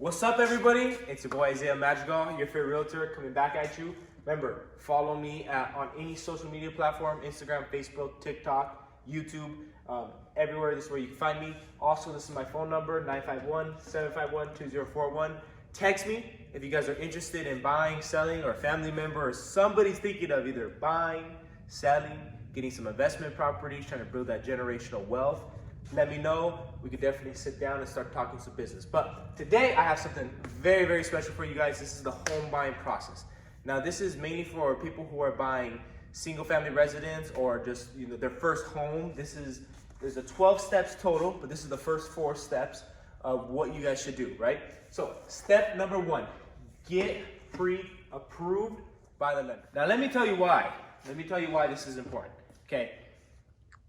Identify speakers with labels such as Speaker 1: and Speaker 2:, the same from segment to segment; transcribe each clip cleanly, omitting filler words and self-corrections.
Speaker 1: What's up, everybody? It's your boy Isaiah Madrigal, your favorite realtor, coming back at you. Remember, follow me on any social media platform: Instagram, Facebook, TikTok, YouTube, everywhere. This is where you can find me. Also, this is my phone number, 951-751-2041. Text me if you guys are interested in buying, selling, or a family member or somebody's thinking of either buying, selling, getting some investment properties, trying to build that generational wealth. Let me know. We could definitely sit down and start talking some business. But today I have something very, very special for you guys. This is the home buying process. Now, this is mainly for people who are buying single family residence or just their first home. There's a 12 steps total, but this is the first 4 steps of what you guys should do, right? So step number 1, get pre-approved by the lender. Now let me tell you why. Let me tell you why this is important, okay?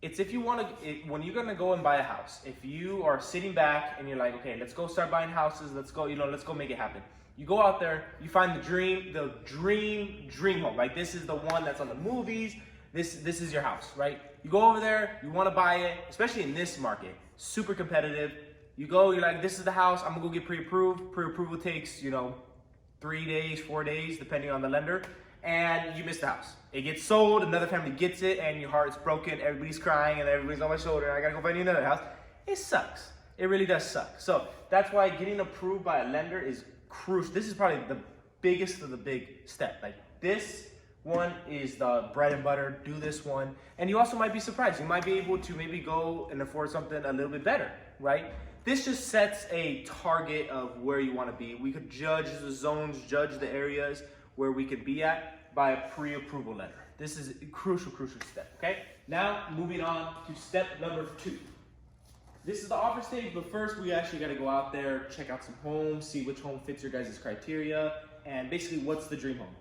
Speaker 1: It's if you want to, when you're gonna go and buy a house, if you are sitting back and you're like, okay, let's go start buying houses, let's go make it happen. You go out there, you find the dream home. Like, this is the one that's on the movies. This is your house, right? You go over there, you want to buy it, especially in this market, super competitive. You go, you're like, this is the house. I'm gonna go get pre-approved. Pre-approval takes 3 days, 4 days, depending on the lender. And you miss the house. It gets sold, another family gets it, and your heart's broken, everybody's crying, and everybody's on my shoulder, and I gotta go find you another house. It sucks. It really does suck. So that's why getting approved by a lender is crucial. This is probably the biggest of the big step. Like, this one is the bread and butter. Do this one. And you also might be surprised. You might be able to maybe go and afford something a little bit better, right? This just sets a target of where you want to be. We could judge the zones, judge the areas where we could be at by a pre-approval letter. This is a crucial step, okay? Now, moving on to step number 2. This is the offer stage, but first we actually gotta go out there, check out some homes, see which home fits your guys' criteria, and basically what's the dream home.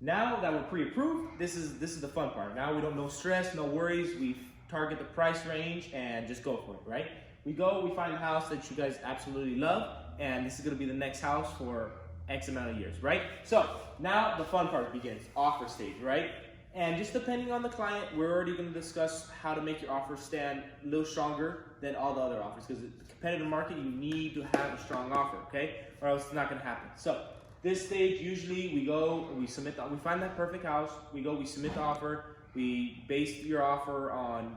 Speaker 1: Now that we're pre-approved, this is the fun part. Now we don't no stress, no worries. We target the price range and just go for it, right? We go, we find a house that you guys absolutely love, and this is gonna be the next house for X amount of years, right? So now the fun part begins, offer stage, right? And just depending on the client, we're already gonna discuss how to make your offer stand a little stronger than all the other offers, because the competitive market, you need to have a strong offer, okay? Or else it's not gonna happen. So this stage, usually we go, we find that perfect house, we submit the offer, we base your offer on,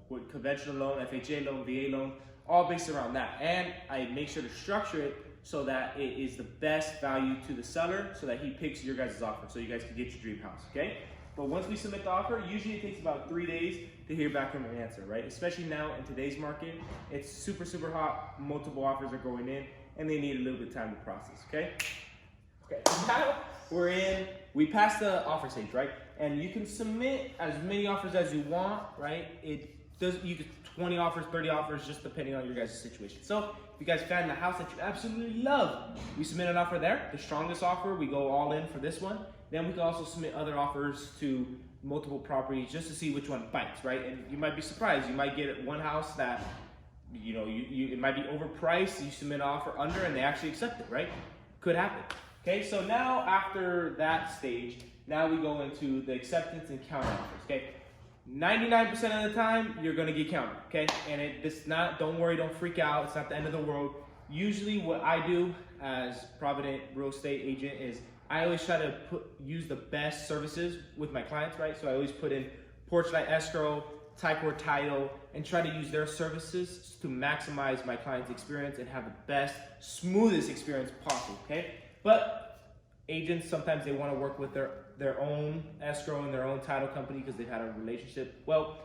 Speaker 1: what conventional loan, FHA loan, VA loan, all based around that. And I make sure to structure it so that it is the best value to the seller, so that he picks your guys' offer, so you guys can get your dream house, okay? But once we submit the offer, usually it takes about 3 days to hear back from an answer, right? Especially now in today's market, it's super hot, multiple offers are going in, and they need a little bit of time to process, okay? Okay, now we passed the offer stage, right? And you can submit as many offers as you want, right? You could 20 offers, 30 offers, just depending on your guys' situation. So if you guys find the house that you absolutely love, we submit an offer there. The strongest offer, we go all in for this one. Then we can also submit other offers to multiple properties just to see which one bites, right? And you might be surprised. You might get one house that, it might be overpriced. You submit an offer under and they actually accept it, right? Could happen. Okay, so now after that stage, now we go into the acceptance and counter offers, okay? 99% of the time, you're gonna get countered, okay? And don't worry, don't freak out, it's not the end of the world. Usually what I do as Provident real estate agent is I always try to use the best services with my clients, right? So I always put in Porchlight Escrow, Ticor Title, and try to use their services to maximize my client's experience and have the best, smoothest experience possible, okay? But agents, sometimes they want to work with their own escrow and their own title company because they've had a relationship. Well,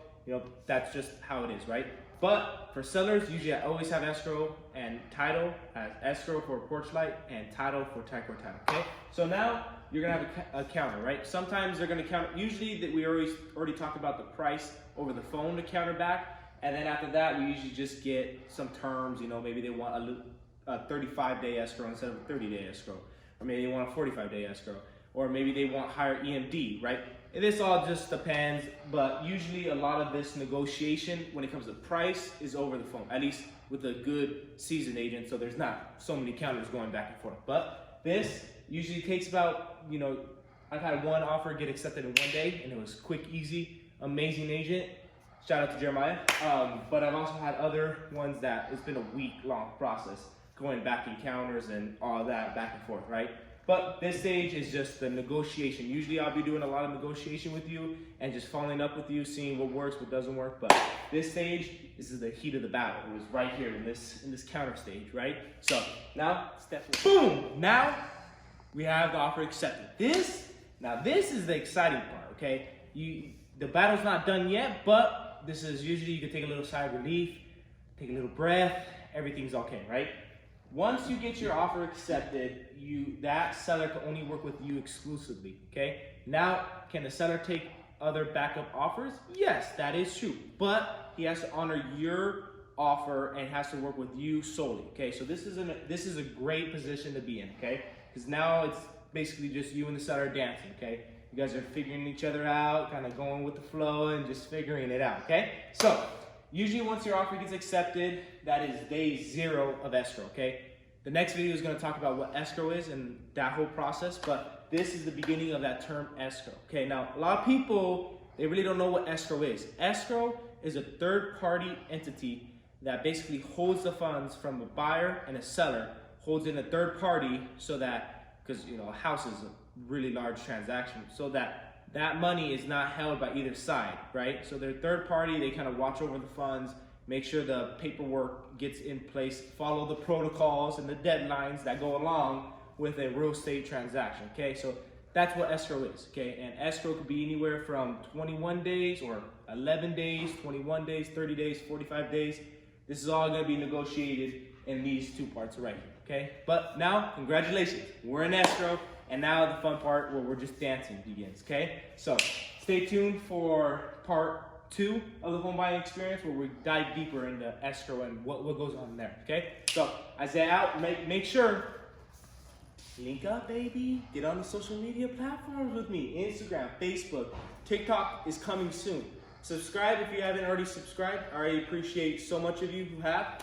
Speaker 1: that's just how it is, right? But for sellers, usually I always have escrow and title, as escrow for Porchlight and title for Ticor Title, okay? So now you're gonna have a counter, right? Sometimes they're gonna counter, usually we already talked about the price over the phone to counter back, and then after that, we usually just get some terms, maybe they want a 35-day escrow instead of a 30-day escrow, or maybe they want a 45-day escrow, or maybe they want higher EMD, right? And this all just depends, but usually a lot of this negotiation when it comes to price is over the phone, at least with a good seasoned agent, so there's not so many counters going back and forth. But this usually takes about, I've had one offer get accepted in 1 day, and it was quick, easy, amazing agent. Shout out to Jeremiah. But I've also had other ones that it's been a week-long process. going back encounters and all that back and forth, right? But this stage is just the negotiation. Usually I'll be doing a lot of negotiation with you and just following up with you, seeing what works, what doesn't work. But this stage, this is the heat of the battle. It was right here in this counter stage, right? So now, step one. Boom! Now we have the offer accepted. This is the exciting part, okay? The battle's not done yet, but this is usually you can take a little sigh of relief, take a little breath, everything's okay, right? Once you get your offer accepted, that seller can only work with you exclusively, okay? Now, can the seller take other backup offers? Yes, that is true, but he has to honor your offer and has to work with you solely, okay? So this is a great position to be in, okay? Because now it's basically just you and the seller dancing, okay? You guys are figuring each other out, kind of going with the flow and just figuring it out, okay? So, usually once your offer gets accepted, that is day 0 of escrow, okay? The next video is going to talk about what escrow is and that whole process, but this is the beginning of that term escrow, okay? Now, a lot of people, they really don't know what escrow is. Escrow is a third-party entity that basically holds the funds from a buyer and a seller, holds in a third party so that, because a house is a really large transaction, so that money is not held by either side, right? So they're third party, they kind of watch over the funds, make sure the paperwork gets in place, follow the protocols and the deadlines that go along with a real estate transaction, okay? So that's what escrow is, okay? And escrow could be anywhere from 21 days or 11 days, 21 days, 30 days, 45 days. This is all gonna be negotiated in these 2 parts right here, okay? But now, congratulations, we're in escrow, and now the fun part where we're just dancing begins, okay? So stay tuned for part 2 of the home buying experience where we dive deeper into escrow and what goes on there, okay? So Isaiah out, make sure, link up, baby. Get on the social media platforms with me. Instagram, Facebook, TikTok is coming soon. Subscribe if you haven't already subscribed. I already appreciate so much of you who have.